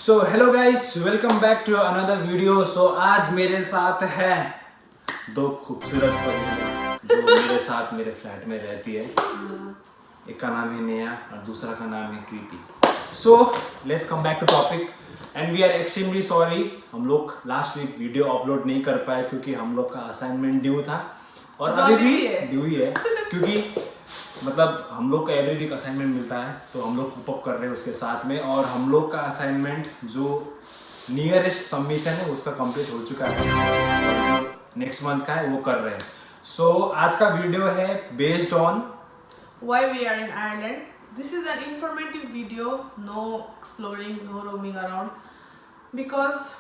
So hello guys, welcome back to another video. So आज मेरे साथ हैं दो खूबसूरत परियां जो मेरे साथ मेरे फ्लैट में रहती है। एक का नाम है नेहा और दूसरा का नाम है Kriti. So let's come back to topic and we are extremely sorry. हम लोग लास्ट वीक वीडियो अपलोड नहीं कर पाए क्योंकि हम लोग का असाइनमेंट ड्यू था और अभी भी ड्यू ही है क्योंकि मतलब हम लोग का एवरी वीक असाइनमेंट मिलता है तो हम लोग कोप अप कर रहे हैं उसके साथ में। और हम लोग का असाइनमेंट जो नियरेस्ट सबमिशन है उसका कंप्लीट हो चुका है और जो नेक्स्ट मंथ का है वो कर रहे हैं। सो आज का वीडियो है based on why we are in Ireland. This is an informative video, no exploring, no roaming around, because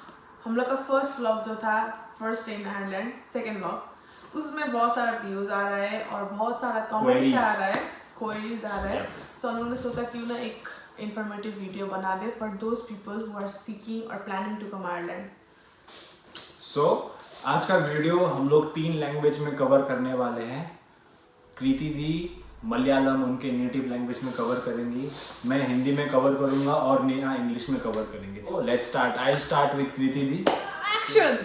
हम लोग का फर्स्ट व्लॉग जो था first in Ireland, second vlog उसमें बहुत सारा व्यूज आ रहा है और बहुत सारा कमेंट आ रहा है, क्वेरीज आ रहा है। सो हम लोगों ने सोचा क्यों ना एक इंफॉर्मेटिव वीडियो बना दे for those people who are seeking और planning to come Ireland. So आज का वीडियो हम लोग 3 लैंग्वेज में कवर करने वाले हैं। कृति भी मलयालम उनके नेटिव लैंग्वेज में कवर करेंगी, मैं हिंदी में कवर करूंगा और नेहा इंग्लिश में कवर करेंगे। Let's start. I will start with Kriti the. Action.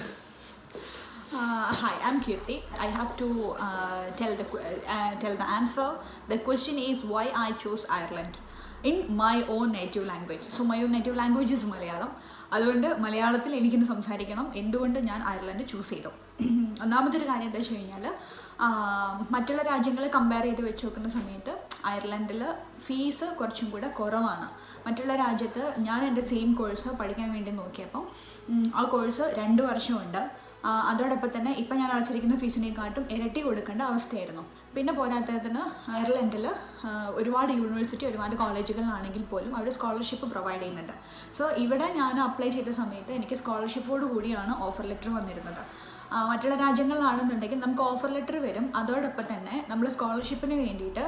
Hi, I'm Kirti. I have to tell the answer. The question is why I chose Ireland in my own native language. So my own native language is Malayalam. അതുകൊണ്ട് മലയാളത്തിൽ എനിക്കിന്ന് സംസാരിക്കണം എന്തുകൊണ്ട് ഞാൻ Ireland choose ചെയ്തു. ഒന്നാമത്തെ ഒരു കാര്യം എന്താ വെച്ച് കഴിഞ്ഞാൽ മറ്റുള്ള രാജ്യങ്ങളെ കമ്പയർ ചെയ്ത് വെച്ച് നോക്കുന്ന സമയത്ത് അയർലൻഡിൽ ഫീസ് കുറച്ചും കൂടെ കുറവാണ്. മറ്റുള്ള രാജ്യത്ത് ഞാൻ എൻ്റെ സെയിം കോഴ്സ് പഠിക്കാൻ വേണ്ടി നോക്കിയപ്പം ആ കോഴ്സ് 2 വർഷമുണ്ട്. അതോടൊപ്പം തന്നെ ഇപ്പം ഞാൻ അടച്ചിരിക്കുന്ന ഫീസിനെക്കാട്ടും ഇരട്ടി കൊടുക്കേണ്ട അവസ്ഥയായിരുന്നു. പിന്നെ പോരാത്തതിന് അയർലൻഡിൽ ഒരുപാട് യൂണിവേഴ്സിറ്റി ഒരുപാട് കോളേജുകളിലാണെങ്കിൽ പോലും അവർ സ്കോളർഷിപ്പ് പ്രൊവൈഡ് ചെയ്യുന്നുണ്ട്. സോ ഇവിടെ ഞാൻ അപ്ലൈ ചെയ്ത സമയത്ത് എനിക്ക് സ്കോളർഷിപ്പോട് കൂടിയാണ് ഓഫർ ലെറ്റർ വന്നിരുന്നത്. മറ്റുള്ള രാജ്യങ്ങളിലാണെന്നുണ്ടെങ്കിൽ നമുക്ക് ഓഫർ ലെറ്റർ വരും, അതോടൊപ്പം തന്നെ നമ്മൾ സ്കോളർഷിപ്പിന് വേണ്ടിയിട്ട്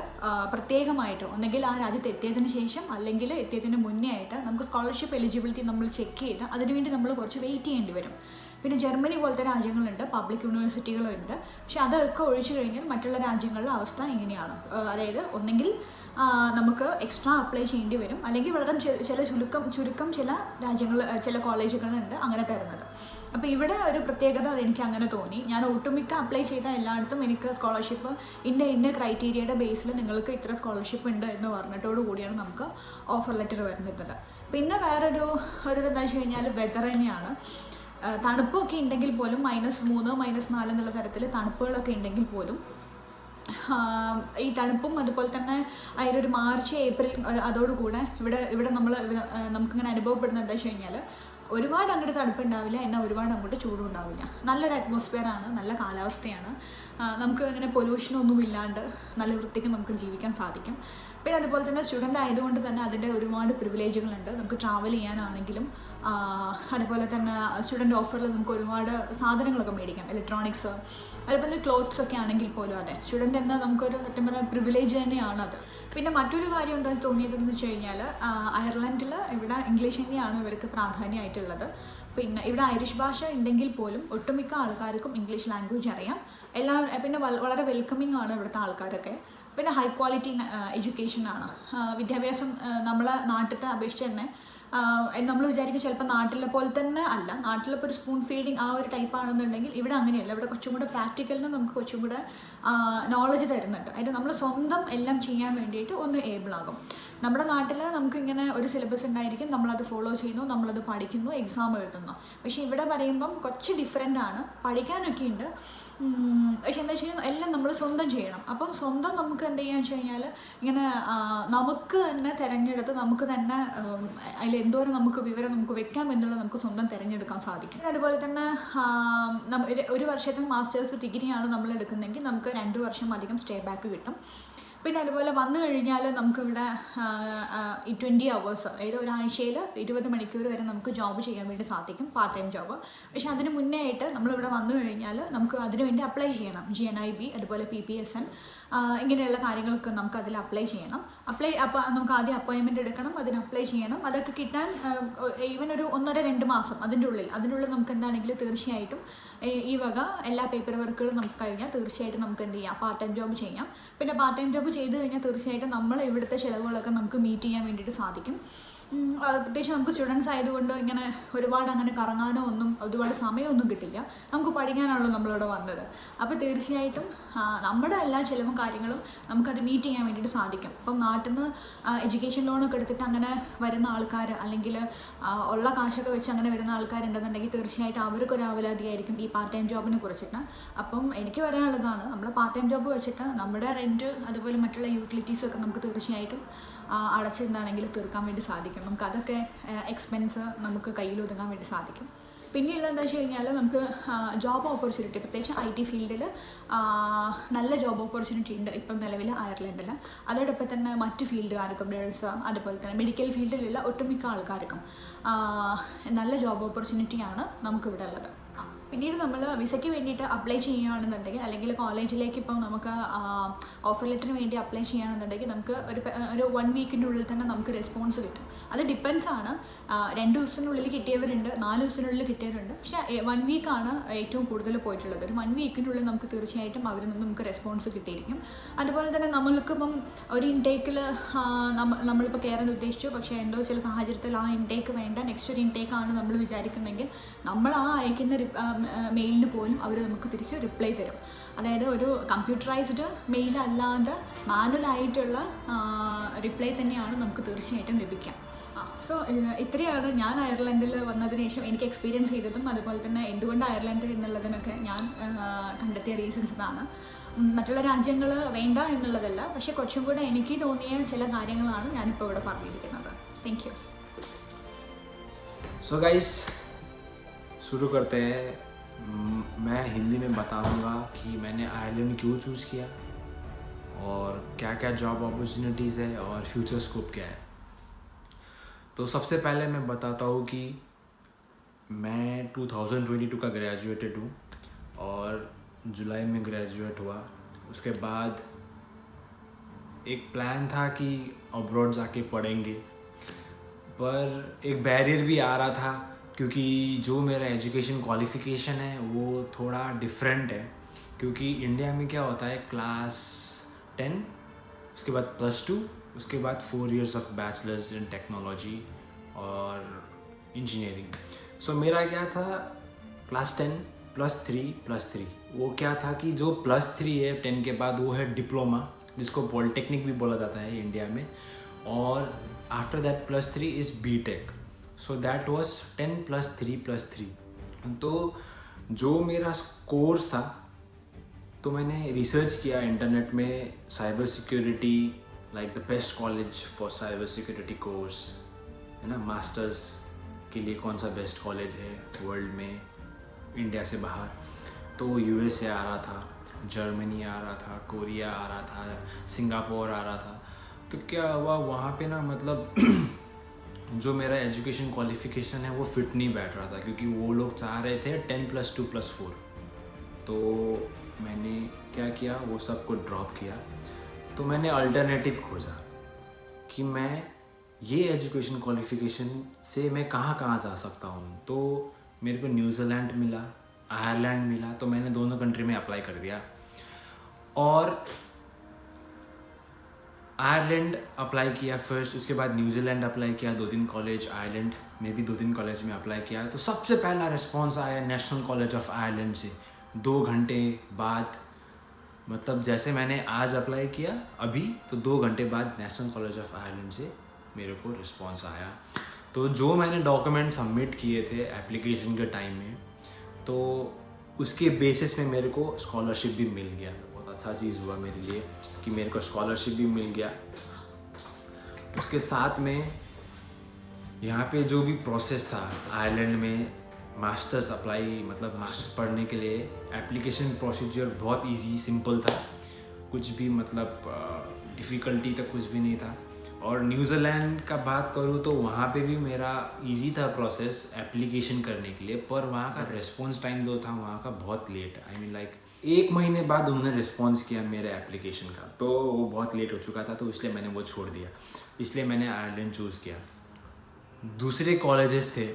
പ്രത്യേകമായിട്ട് ഒന്നെങ്കിൽ ആ രാജ്യത്ത് എത്തിയതിന് ശേഷം അല്ലെങ്കിൽ എത്തിയതിന് മുന്നേ ആയിട്ട് നമുക്ക് സ്കോളർഷിപ്പ് എലിജിബിലിറ്റി നമ്മൾ ചെക്ക് ചെയ്ത് അതിനുവേണ്ടി നമ്മൾ കുറച്ച് വെയിറ്റ് ചെയ്യേണ്ടി വരും. പിന്നെ ജർമ്മനി പോലത്തെ രാജ്യങ്ങളുണ്ട്, പബ്ലിക് യൂണിവേഴ്സിറ്റികളുണ്ട്. പക്ഷെ അതൊക്കെ ഒഴിച്ചു കഴിഞ്ഞാൽ മറ്റുള്ള രാജ്യങ്ങളിലെ അവസ്ഥ ഇങ്ങനെയാണ്. അതായത് ഒന്നെങ്കിൽ നമുക്ക് എക്സ്ട്രാ അപ്ലൈ ചെയ്യേണ്ടി വരും, അല്ലെങ്കിൽ വളരെ ചുരുക്കം ചില ചില കോളേജുകളുണ്ട് അങ്ങനെ തരുന്നത്. അപ്പോൾ ഇവിടെ ഒരു പ്രത്യേകത എനിക്ക് അങ്ങനെ തോന്നി. ഞാൻ ഒട്ടുമിക്ക അപ്ലൈ ചെയ്ത എല്ലായിടത്തും എനിക്ക് സ്കോളർഷിപ്പ് ഇന്ന ക്രൈറ്റീരിയയുടെ ബേസിൽ നിങ്ങൾക്ക് ഇത്ര സ്കോളർഷിപ്പ് ഉണ്ട് എന്ന് പറഞ്ഞിട്ടോടു കൂടിയാണ് നമുക്ക് ഓഫർ ലെറ്റർ വരുന്നത്. പിന്നെ വേറൊരു എന്താ വെച്ച് കഴിഞ്ഞാൽ വെതർ തന്നെയാണ്. തണുപ്പൊക്കെ ഉണ്ടെങ്കിൽ പോലും -3 -4 എന്നുള്ള തരത്തിൽ തണുപ്പുകളൊക്കെ ഉണ്ടെങ്കിൽ പോലും ഈ തണുപ്പും അതുപോലെ തന്നെ അതിലൊരു മാർച്ച് ഏപ്രിൽ അതോടുകൂടെ ഇവിടെ നമുക്കിങ്ങനെ അനുഭവപ്പെടുന്നത് എന്താ വെച്ച് കഴിഞ്ഞാൽ ഒരുപാട് അങ്ങോട്ട് തണുപ്പുണ്ടാവില്ല, എന്നാൽ ഒരുപാട് അങ്ങോട്ട് ചൂടും ഉണ്ടാവില്ല. നല്ലൊരു അറ്റ്മോസ്ഫിയറാണ്, നല്ല കാലാവസ്ഥയാണ്. നമുക്ക് അങ്ങനെ പൊല്യൂഷനൊന്നും ഇല്ലാണ്ട് നല്ല വൃത്തിക്ക് നമുക്ക് ജീവിക്കാൻ സാധിക്കും. പിന്നെ അതുപോലെ തന്നെ സ്റ്റുഡൻ്റ് ആയതുകൊണ്ട് തന്നെ അതിൻ്റെ ഒരുപാട് പ്രിവിലേജുകളുണ്ട്. നമുക്ക് ട്രാവൽ ചെയ്യാനാണെങ്കിലും അതുപോലെ തന്നെ സ്റ്റുഡൻറ്റ് ഓഫറിൽ നമുക്ക് ഒരുപാട് സാധനങ്ങളൊക്കെ മേടിക്കാം, ഇലക്ട്രോണിക്സ് അതുപോലെ ക്ലോത്ത്സ് ഒക്കെ ആണെങ്കിൽ പോലും. അതെ, സ്റ്റുഡൻ്റ് എന്നാൽ നമുക്കൊരു സത്യം പറഞ്ഞാൽ പ്രിവിലേജ് തന്നെയാണത്. പിന്നെ മറ്റൊരു കാര്യം എന്താ തോന്നിയതെന്ന് വെച്ച് കഴിഞ്ഞാൽ അയർലൻഡിൽ ഇവിടെ ഇംഗ്ലീഷ് തന്നെയാണ് ഇവർക്ക് പ്രാധാന്യമായിട്ടുള്ളത്. പിന്നെ ഇവിടെ ഐറിഷ് ഭാഷ ഉണ്ടെങ്കിൽ പോലും ഒട്ടുമിക്ക ആൾക്കാർക്കും ഇംഗ്ലീഷ് ലാംഗ്വേജ് അറിയാം. പിന്നെ വളരെ വെൽക്കമിങ് ആണ് ഇവിടുത്തെ ആൾക്കാരൊക്കെ. പിന്നെ ഹൈ ക്വാളിറ്റി എഡ്യൂക്കേഷനാണ്. വിദ്യാഭ്യാസം നമ്മളെ നാട്ടിലത്തെ അപേക്ഷിച്ച് തന്നെ നമ്മൾ വിചാരിക്കും ചിലപ്പോൾ നാട്ടിലെ പോലെ തന്നെ അല്ല. നാട്ടിലിപ്പോൾ ഒരു സ്പൂൺ ഫീഡിങ് ആ ഒരു ടൈപ്പ് ആണെന്നുണ്ടെങ്കിൽ ഇവിടെ അങ്ങനെയല്ല. ഇവിടെ കുറച്ചും കൂടെ പ്രാക്ടിക്കലിന് നമുക്ക് കുറച്ചും കൂടെ നോളജ് തരുന്നുണ്ട്. അതിന് നമ്മൾ സ്വന്തം എല്ലാം ചെയ്യാൻ വേണ്ടിയിട്ട് ഒന്ന് ഏബിൾ ആകും. നമ്മുടെ നാട്ടിൽ നമുക്കിങ്ങനെ ഒരു സിലബസ് ഉണ്ടായിരിക്കും, നമ്മളത് ഫോളോ ചെയ്യുന്നു, നമ്മളത് പഠിക്കുന്നു, എക്സാം എഴുതുന്നു. പക്ഷേ ഇവിടെ പറയുമ്പം കുറച്ച് ഡിഫറെൻ്റ് ആണ്. പഠിക്കാനൊക്കെ ഉണ്ട്, പക്ഷെ എന്താ വെച്ച് കഴിഞ്ഞാൽ എല്ലാം നമ്മൾ സ്വന്തം ചെയ്യണം. അപ്പം സ്വന്തം നമുക്ക് എന്ത് ചെയ്യാന്ന് വെച്ച് കഴിഞ്ഞാൽ ഇങ്ങനെ നമുക്ക് തന്നെ തിരഞ്ഞെടുത്ത് നമുക്ക് തന്നെ അതിൽ എന്തോരം നമുക്ക് വിവരം നമുക്ക് വെക്കാം എന്നുള്ളത് നമുക്ക് സ്വന്തം തിരഞ്ഞെടുക്കാൻ സാധിക്കും. അതുപോലെ തന്നെ 1 വർഷത്തെ മാസ്റ്റേഴ്സ് ഡിഗ്രിയാണ് നമ്മൾ എടുക്കുന്നതെങ്കിൽ നമുക്ക് 2 വർഷം അധികം സ്റ്റേ ബാക്ക് കിട്ടും. പിന്നെ അതുപോലെ വന്നു കഴിഞ്ഞാൽ നമുക്കിവിടെ 20 hours, അതായത് ഒരാഴ്ചയിൽ 20 മണിക്കൂർ വരെ നമുക്ക് ജോബ് ചെയ്യാൻ വേണ്ടി സാധിക്കും, പാർട്ട് ടൈം ജോബ്. പക്ഷെ അതിന് മുന്നേ ആയിട്ട് നമ്മളിവിടെ വന്നു കഴിഞ്ഞാൽ നമുക്ക് അതിന് വേണ്ടി അപ്ലൈ ചെയ്യണം. GNIB അതുപോലെ PPSN ഇങ്ങനെയുള്ള കാര്യങ്ങളൊക്കെ നമുക്ക് അതിൽ അപ്ലൈ ചെയ്യണം. അപ്പോൾ നമുക്ക് ആദ്യം അപ്പോയിൻമെൻറ്റ് എടുക്കണം, അതിന് അപ്ലൈ ചെയ്യണം. അതൊക്കെ കിട്ടാൻ ഈവൻ ഒരു 1.5-2 മാസം അതിൻ്റെ ഉള്ളിൽ നമുക്ക് എന്താണെങ്കിലും തീർച്ചയായിട്ടും ഈ വക എല്ലാ പേപ്പർ വർക്കുകളും നമുക്ക് കഴിഞ്ഞാൽ തീർച്ചയായിട്ടും നമുക്ക് എന്ത് ചെയ്യാം, പാർട്ട് ടൈം ജോബ് ചെയ്യാം. പിന്നെ പാർട്ട് ടൈം ജോബ് ചെയ്ത് കഴിഞ്ഞാൽ തീർച്ചയായിട്ടും നമ്മൾ ഇവിടുത്തെ ചിലവുകളൊക്കെ നമുക്ക് മീറ്റ് ചെയ്യാൻ വേണ്ടിയിട്ട് സാധിക്കും. പ്രത്യേകിച്ച് നമുക്ക് സ്റ്റുഡൻസ് ആയതുകൊണ്ട് ഇങ്ങനെ ഒരുപാട് അങ്ങനെ കറങ്ങാനോ ഒന്നും ഒരുപാട് സമയമൊന്നും കിട്ടില്ല. നമുക്ക് പഠിക്കാനാണല്ലോ നമ്മളിവിടെ വന്നത്. അപ്പോൾ തീർച്ചയായിട്ടും നമ്മുടെ എല്ലാ ചിലവും കാര്യങ്ങളും നമുക്കത് മീറ്റ് ചെയ്യാൻ വേണ്ടിയിട്ട് സാധിക്കും. ഇപ്പം നാട്ടിൽ നിന്ന് എഡ്യൂക്കേഷൻ ലോണൊക്കെ എടുത്തിട്ട് അങ്ങനെ വരുന്ന ആൾക്കാർ, അല്ലെങ്കിൽ ഉള്ള കാശൊക്കെ വെച്ച് അങ്ങനെ വരുന്ന ആൾക്കാരുണ്ടെന്നുണ്ടെങ്കിൽ തീർച്ചയായിട്ടും അവർക്കൊരു അവലാതിയായിരിക്കും ഈ പാർട്ട് ടൈം ജോബിനെ കുറിച്ചിട്ട്. അപ്പം എനിക്ക് പറയാനുള്ളതാണ്, നമ്മൾ പാർട്ട് ടൈം ജോബ് വെച്ചിട്ട് നമ്മുടെ റെൻറ്റ് അതുപോലെ മറ്റുള്ള യൂട്ടിലിറ്റീസൊക്കെ നമുക്ക് തീർച്ചയായിട്ടും അടച്ചെന്താണെങ്കിലും തീർക്കാൻ വേണ്ടി സാധിക്കും. നമുക്ക് അതൊക്കെ എക്സ്പെൻസ് നമുക്ക് കയ്യിൽ ഒതുങ്ങാൻ വേണ്ടി സാധിക്കും. പിന്നെയുള്ളത് എന്താ വെച്ച് കഴിഞ്ഞാൽ നമുക്ക് ജോബ് ഓപ്പർച്യൂണിറ്റി, പ്രത്യേകിച്ച് IT ഫീൽഡിൽ നല്ല ജോബ് ഓപ്പർച്യൂണിറ്റി ഉണ്ട് ഇപ്പം നിലവിൽ അയർലൻഡിൽ. അതോടൊപ്പം തന്നെ മറ്റ് ഫീൽഡുകാർക്കും, നേഴ്സ് അതുപോലെ തന്നെ മെഡിക്കൽ ഫീൽഡിലുള്ള ഒട്ടുമിക്ക ആൾക്കാർക്കും നല്ല ജോബ് ഓപ്പർച്യൂണിറ്റിയാണ് നമുക്കിവിടെ ഉള്ളത്. പിന്നീട് നമ്മൾ വിസയ്ക്ക് വേണ്ടിയിട്ട് അപ്ലൈ ചെയ്യുകയാണെന്നുണ്ടെങ്കിൽ, അല്ലെങ്കിൽ കോളേജിലേക്ക് ഇപ്പം നമുക്ക് ഓഫർ ലെറ്ററിന് വേണ്ടി അപ്ലൈ ചെയ്യുകയാണെന്നുണ്ടെങ്കിൽ നമുക്ക് ഒരു 1 വീക്കിൻ്റെ ഉള്ളിൽ തന്നെ നമുക്ക് റെസ്പോൺസ് കിട്ടും. അത് ഡിപ്പെൻസ് ആണ്. 2 ദിവസത്തിനുള്ളിൽ കിട്ടിയവരുണ്ട്, 4 ദിവസത്തിനുള്ളിൽ കിട്ടിയവരുണ്ട്. പക്ഷേ 1 വീക്കാണ് ഏറ്റവും കൂടുതൽ പോയിട്ടുള്ളത്. ഒരു 1 വീക്കിനുള്ളിൽ നമുക്ക് തീർച്ചയായിട്ടും അവരിൽ നിന്ന് നമുക്ക് റെസ്പോൺസ് കിട്ടിയിരിക്കും. അതുപോലെ തന്നെ നമ്മൾക്കിപ്പം ഒരു ഇൻടേക്കിൽ നമ്മളിപ്പോൾ കയറാൻ ഉദ്ദേശിച്ചു, പക്ഷേ എന്തോ ചില സാഹചര്യത്തിൽ ആ ഇൻടേക്ക് വേണ്ട, നെക്സ്റ്റ് ഒരു ഇൻടേക്കാണ് നമ്മൾ വിചാരിക്കുന്നതെങ്കിൽ നമ്മൾ ആ അയക്കുന്ന മെയിലിന് പോലും അവർ നമുക്ക് തിരിച്ച് റിപ്ലൈ തരും. അതായത് ഒരു കമ്പ്യൂട്ടറൈസ്ഡ് മെയിൽ അല്ലാതെ മാനുവലായിട്ടുള്ള റിപ്ലൈ തന്നെയാണ് നമുക്ക് തീർച്ചയായിട്ടും ലഭിക്കുക. സോ ഇത്രയാണ് ഞാൻ അയർലൻഡിൽ വന്നതിന് ശേഷം എനിക്ക് എക്സ്പീരിയൻസ് ചെയ്തതും, അതുപോലെ തന്നെ എന്തുകൊണ്ട് അയർലൻഡ് എന്നുള്ളതിനൊക്കെ ഞാൻ കണ്ടെത്തിയ റീസൺസ് ഇതാണ്. മറ്റുള്ള രാജ്യങ്ങൾ വേണ്ട എന്നുള്ളതല്ല, പക്ഷേ കുറച്ചും കൂടെ എനിക്ക് തോന്നിയ ചില കാര്യങ്ങളാണ് ഞാനിപ്പോൾ ഇവിടെ പറഞ്ഞിരിക്കുന്നത്. Thank you. सो गाइस शुरू करते हैं. मैं हिंदी में बताऊंगा कि मैंने आयरलैंड क्यों चूज़ किया और क्या क्या जॉब अपॉर्चुनिटीज़ है और फ्यूचर स्कोप क्या है. तो सबसे पहले मैं बताता हूँ कि मैं 2022 का ग्रेजुएटेड हूँ और जुलाई में ग्रेजुएट हुआ. उसके बाद एक प्लान था कि अब्रॉड जाके पढ़ेंगे, पर एक बैरियर भी आ रहा था क्योंकि जो मेरा एजुकेशन क्वालिफ़िकेशन है वो थोड़ा डिफरेंट है. क्योंकि इंडिया में क्या होता है, क्लास 10 उसके बाद +2 उसके बाद 4 years of bachelors in technology और इंजीनियरिंग. सो मेरा क्या था, क्लास 10 +3 वो क्या था कि जो +3 है 10 के बाद वो है डिप्लोमा, जिसको पॉलिटेक्निक भी बोला जाता है इंडिया में. और after that +3 is BTech. So that was 10 +3. तो जो मेरा कोर्स था, तो मैंने रिसर्च किया इंटरनेट में, cyber security like the best college for cyber security course, है ना. मास्टर्स के लिए कौन सा बेस्ट कॉलेज है वर्ल्ड में इंडिया से बाहर. तो USA आ रहा था, जर्मनी आ रहा था, कोरिया आ रहा था, सिंगापुर आ रहा था. तो क्या हुआ वहाँ पे ना, मतलब जो मेरा एजुकेशन क्वालिफ़िकेशन है वो फिट नहीं बैठ रहा था, क्योंकि वो लोग चाह रहे थे 10 +2 +4. तो मैंने क्या किया, वो सब को ड्रॉप किया. तो मैंने अल्टरनेटिव खोजा कि मैं ये एजुकेशन क्वालिफ़िकेशन से मैं कहाँ कहाँ जा सकता हूँ. तो मेरे को न्यूजीलैंड मिला, आयरलैंड मिला. तो मैंने दोनों कंट्री में अप्लाई कर दिया और आयरलैंड अप्लाई किया फर्स्ट, उसके बाद न्यूजीलैंड अप्लाई किया, 2-3 कॉलेज, आयरलैंड में भी 2-3 कॉलेज में अप्लाई किया. तो सबसे पहला रिस्पॉन्स आया नेशनल कॉलेज ऑफ आयरलैंड से 2 घंटे बाद. मतलब जैसे मैंने आज अप्लाई किया अभी, तो 2 घंटे बाद नेशनल कॉलेज ऑफ आयरलैंड से मेरे को रिस्पॉन्स आया. तो जो मैंने डॉक्यूमेंट सबमिट किए थे एप्लीकेशन के टाइम में, तो उसके बेसिस में मेरे को स्कॉलरशिप भी मिल गया. अच्छा चीज़ हुआ मेरे लिए कि मेरे को स्कॉलरशिप भी मिल गया. उसके साथ में यहाँ पे जो भी प्रोसेस था आयरलैंड में, मास्टर्स अप्लाई मतलब मास्टर्स पढ़ने के लिए एप्लीकेशन प्रोसीजर बहुत इजी सिंपल था. कुछ भी मतलब डिफ़िकल्टी तक कुछ भी नहीं था. और न्यूजीलैंड का बात करूँ तो वहाँ पे भी मेरा इजी था प्रोसेस एप्लीकेशन करने के लिए, पर वहाँ का रिस्पॉन्स टाइम जो था वहाँ का बहुत लेट. आई मीन लाइक 1 महीने बाद उन्होंने रिस्पॉन्स किया मेरे एप्लीकेशन का, तो वो बहुत लेट हो चुका था. तो इसलिए मैंने वो छोड़ दिया. इसलिए मैंने आयरलैंड चूज़ किया. दूसरे कॉलेजेस थे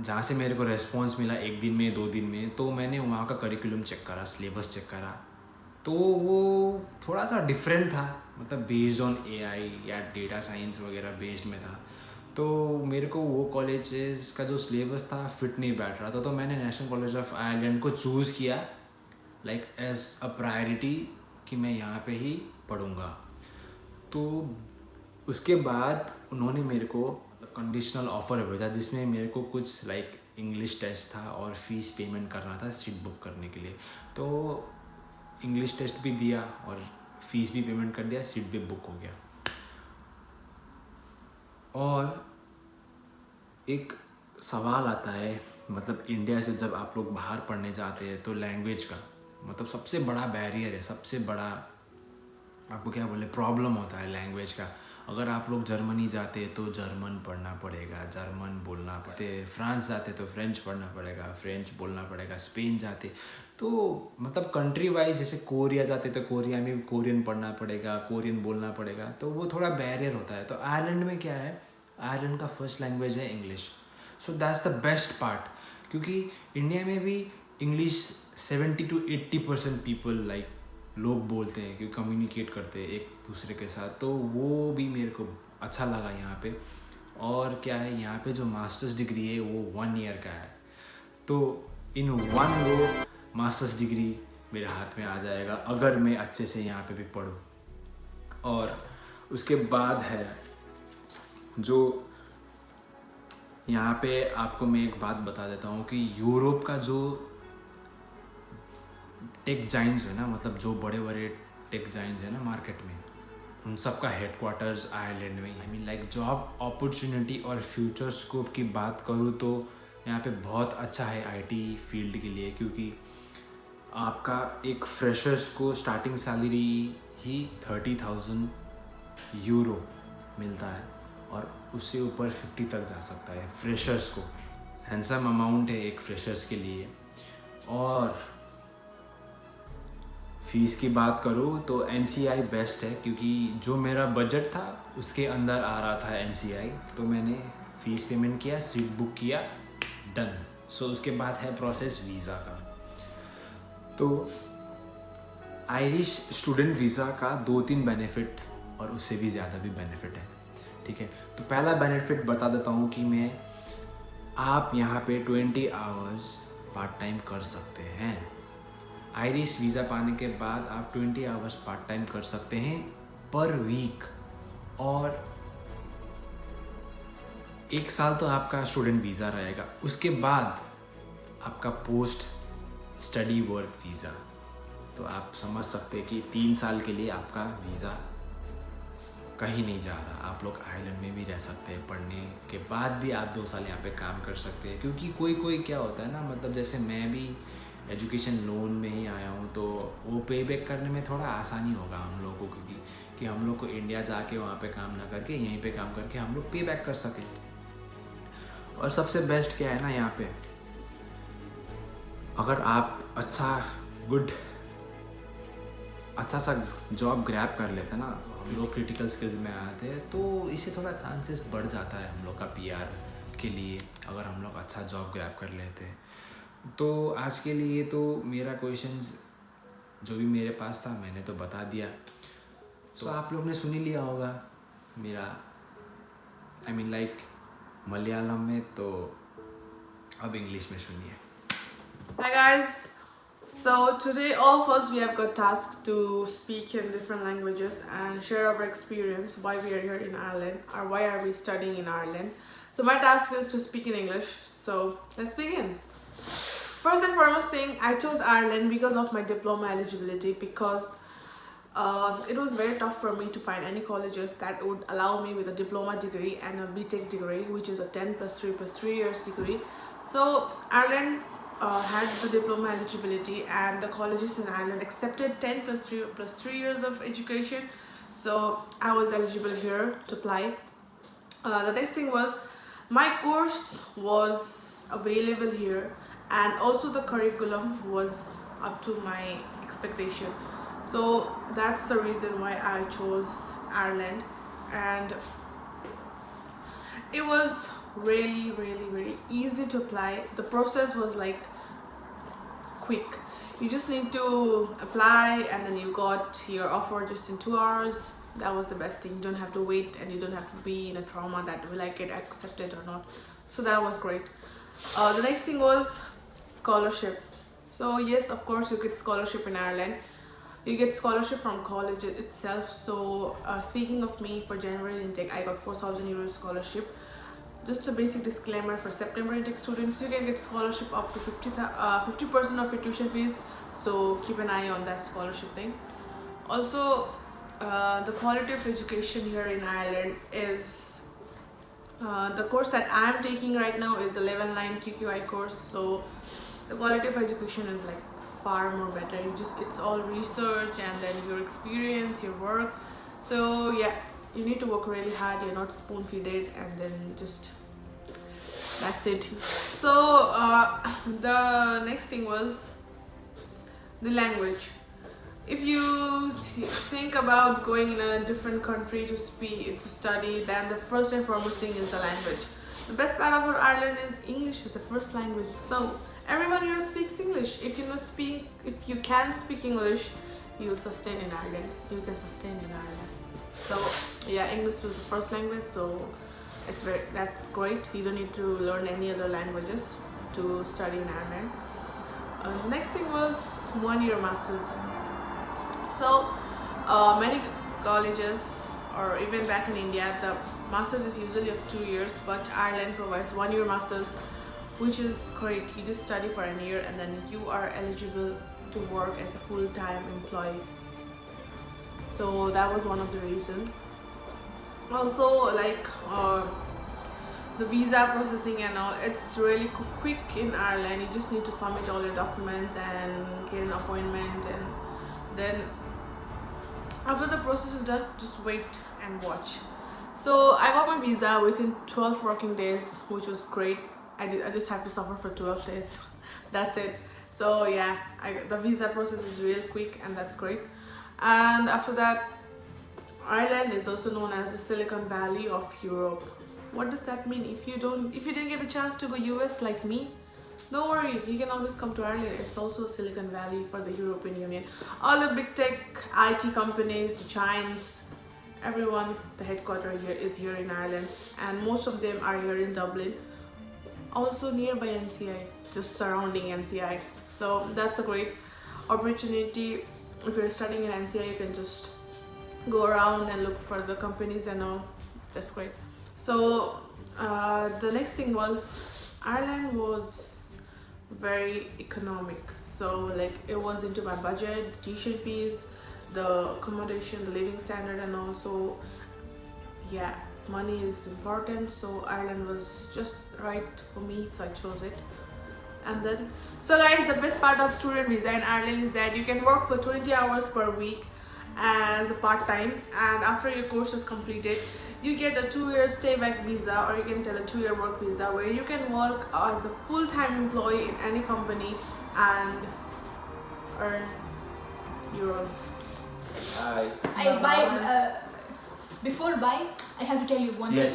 जहाँ से मेरे को रिस्पॉन्स मिला 1 दिन में 2 दिन में. तो मैंने वहाँ का करिकुलम चेक करा, सिलेबस चेक करा, तो वो थोड़ा सा डिफरेंट था. मतलब बेस्ड ऑन AI या डेटा साइंस वगैरह बेस्ड में था. तो मेरे को वो कॉलेजेस का जो सिलेबस था फिट नहीं बैठ रहा था, तो मैंने नेशनल कॉलेज ऑफ आयरलैंड को चूज़ किया लाइक एज अ प्रायोरिटी कि मैं यहाँ पे ही पढ़ूँगा। तो उसके बाद उन्होंने मेरे को कंडीशनल ऑफ़र भेजा जिसमें मेरे को कुछ लाइक इंग्लिश टेस्ट था और फीस पेमेंट करना था सीट बुक करने के लिए। तो इंग्लिश टेस्ट भी दिया और फीस भी पेमेंट कर दिया, सीट भी बुक हो गया। और एक सवाल आता है, मतलब इंडिया से जब आप लोग बाहर पढ़ने जाते हैं तो लैंग्वेज का मतलब सबसे बड़ा बैरियर है, सबसे बड़ा आपको क्या बोले प्रॉब्लम होता है लैंग्वेज का। अगर आप लोग जर्मनी जाते हैं तो जर्मन पढ़ना पड़ेगा, जर्मन बोलना पड़ते, फ्रांस जाते तो फ्रेंच पढ़ना पड़ेगा, फ्रेंच बोलना पड़ेगा, स्पेन जाते तो मतलब कंट्री वाइज जैसे कोरिया जाते तो कोरिया में भी कोरियन पढ़ना पड़ेगा, कोरियन बोलना पड़ेगा, तो वो थोड़ा बैरियर होता है। तो आयरलैंड में क्या है, आयरलैंड का फर्स्ट लैंग्वेज है English. So that's the best part, क्योंकि इंडिया में भी इंग्लिश 70 to 80% पीपल लाइक लोग बोलते हैं कि कम्युनिकेट करते हैं एक दूसरे के साथ, तो वो भी मेरे को अच्छा लगा यहाँ पे। और क्या है, यहाँ पे जो मास्टर्स डिग्री है वो 1 ईयर का है, तो इन 1 गो मास्टर्स डिग्री मेरे हाथ में आ जाएगा अगर मैं अच्छे से यहाँ पे भी पढूँ। और उसके बाद है जो यहाँ पे आपको मैं एक बात बता देता हूँ कि यूरोप का जो टेक जाइंट्स है ना, मतलब जो बड़े बड़े टेक जाइंट्स है ना मार्केट में, उन सब का हेडक्वार्टर्स आयरलैंड में। I mean like job opportunity और फ्यूचर स्कोप की बात करूँ तो यहाँ पे बहुत अच्छा है आईटी फील्ड के लिए, क्योंकि आपका एक फ्रेशर्स को स्टार्टिंग सैलरी ही 30,000 यूरो मिलता है और उससे ऊपर 50 तक जा सकता है फ्रेशर्स को। हैंडसम अमाउंट है एक फ्रेशर्स के लिए। और फीस की बात करूँ तो NCI बेस्ट है, क्योंकि जो मेरा बजट था उसके अंदर आ रहा था NCI, तो मैंने फ़ीस पेमेंट किया, सीट बुक किया, डन। सो उसके बाद है प्रोसेस वीज़ा का। तो आयरिश स्टूडेंट वीज़ा का 2-3 बेनिफिट और उससे भी ज़्यादा भी बेनिफिट है, ठीक है। तो पहला बेनिफिट बता देता हूँ कि आप यहाँ पे 20 आवर्स पार्ट टाइम कर सकते हैं। आयरिश वीज़ा पाने के बाद आप 20 आवर्स पार्ट टाइम कर सकते हैं पर वीक, और 1 साल तो आपका स्टूडेंट वीज़ा रहेगा। उसके बाद आपका पोस्ट स्टडी वर्क वीज़ा, तो आप समझ सकते हैं कि 3 साल के लिए आपका वीज़ा कहीं नहीं जा रहा। आप लोग आयरलैंड में भी रह सकते हैं, पढ़ने के बाद भी आप 2 साल यहाँ पे काम कर सकते हैं। क्योंकि कोई क्या होता है ना, मतलब जैसे मैं भी एजुकेशन लोन में ही आया हूँ, तो वो पे बैक करने में थोड़ा आसानी होगा हम लोगों को, क्योंकि हम लोग को इंडिया जाके वहाँ पे काम ना करके यहीं पे काम करके हम लोग पे बैक कर सकें। और सबसे बेस्ट क्या है ना, यहाँ पे अगर आप अच्छा सा जॉब ग्रैब कर लेते हैं ना, हम लोग क्रिटिकल स्किल्स में आते हैं, तो इससे थोड़ा चांसेस बढ़ जाता है हम लोग का PR के लिए, अगर हम लोग अच्छा जॉब ग्रैब कर लेते हैं। तो आज के लिए तो मेरा क्वेश्चंस जो भी मेरे पास था मैंने तो बता दिया। तो आप लोग ने सुन ही लिया होगा मेरा आई मीन लाइक मलयालम में, तो अब इंग्लिश में सुनिए। Hi guys, so today all of us we have got tasks to speak in different languages and share our experience, why we are here in Ireland or why are we studying in Ireland. So my task is to speak in English, so let's begin. First and foremost thing, I chose Ireland because of my diploma eligibility, because it was very tough for me to find any colleges that would allow me with a diploma degree and a BTech degree, which is a 10 plus 3 plus 3 years degree. So Ireland had the diploma eligibility, and the colleges in Ireland accepted 10 plus 3 years of education. So I was eligible here to apply. The next thing was my course was available here, and also the curriculum was up to my expectation. So that's the reason why I chose Ireland, and it was really very easy to apply. The process was like quick. You just need to apply and then you got your offer just in 2 hours. that was the best thing. You don't have to wait and you don't have to be in a trauma that will I get accepted or not. So that was great. The next thing was scholarship. So yes, of course you get scholarship in Ireland. You get scholarship from college itself. So speaking of me, for January intake I got 4,000 euros scholarship. Just a basic disclaimer, for September intake students you can get scholarship up to 50% of your tuition fees, so keep an eye on that scholarship thing. Also the quality of education here in Ireland is the course that I am taking right now is a level 9 QQI course, so the quality of education is like far more better. It's all research and then your experience, your work. So yeah, you need to work really hard. You're not spoon fed and then just that's it. So the next thing was the language. If you think about going in a different country to study, then the first and foremost thing is the language. The best part about Ireland is English is the first language, so everyone here speaks English. If you can speak English, you'll sustain in Ireland. You can sustain in Ireland. So yeah, English was the first language, so that's great. You don't need to learn any other languages to study in Ireland. The next thing was 1 year masters. So many colleges, or even back in India, the masters is usually of 2 years, but Ireland provides 1 year masters, which is great. You just study for a year and then you are eligible to work as a full-time employee. So that was one of the reasons. Also, like the visa processing and all, it's really quick in Ireland. You just need to submit all your documents and get an appointment, and then after the process is done, just wait and watch. So I got my visa within 12 working days, which was great. I just have to suffer for 12 days. That's it. So yeah, the visa process is real quick and that's great. And after that, Ireland is also known as the Silicon Valley of Europe. What does that mean? If you didn't get a chance to go US like me, don't worry, you can always come to Ireland. It's also Silicon Valley for the European Union. All the big tech, IT companies, the giants, everyone, the headquarters here is here in Ireland, and most of them are here in Dublin. Also nearby NCI, just surrounding NCI. So that's a great opportunity. If you're studying in NCI, you can just go around and look for the companies and all. That's great. So the next thing was Ireland was very economic. So like it was into my budget, the tuition fees, the accommodation, the living standard, and also yeah, money is important. So Ireland was just right for me, so I chose it. And then, so guys, the best part of student visa in Ireland is that you can work for 20 hours per week as a part-time, and after your course is completed, you get a 2-year stay back visa, or you can tell a 2-year work visa, where you can work as a full-time employee in any company and earn euros. Before buy, I have to tell you one thing.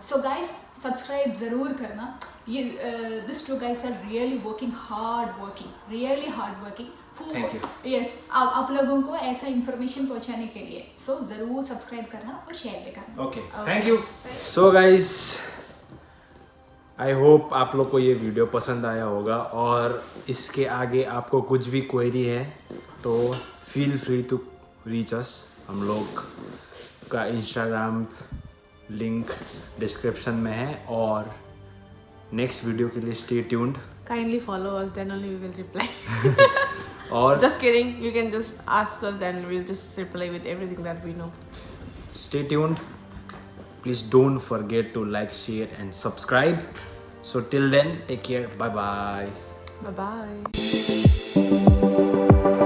So guys, subscribe zarur karna. These two guys are really working hard working. Thank you. Yes, आप लोगों को ऐसा information पहुंचाने के लिए, so जरूर subscribe करना और share भी करना. Okay, thank you. So guys, I hope आप लोग को ये वीडियो पसंद आया होगा, और इसके आगे आपको कुछ भी क्वेरी है तो feel free to reach us. हम लोग का Instagram लिंक डिस्क्रिप्शन में है, और नेक्स्ट वीडियो के लिए stay tuned. Kindly follow us, then only we will reply. और just kidding, you can just ask us and we'll just reply with everything that we know. stay tuned. Please don't forget to like, share and subscribe. So till then, take care. Bye bye. Bye bye.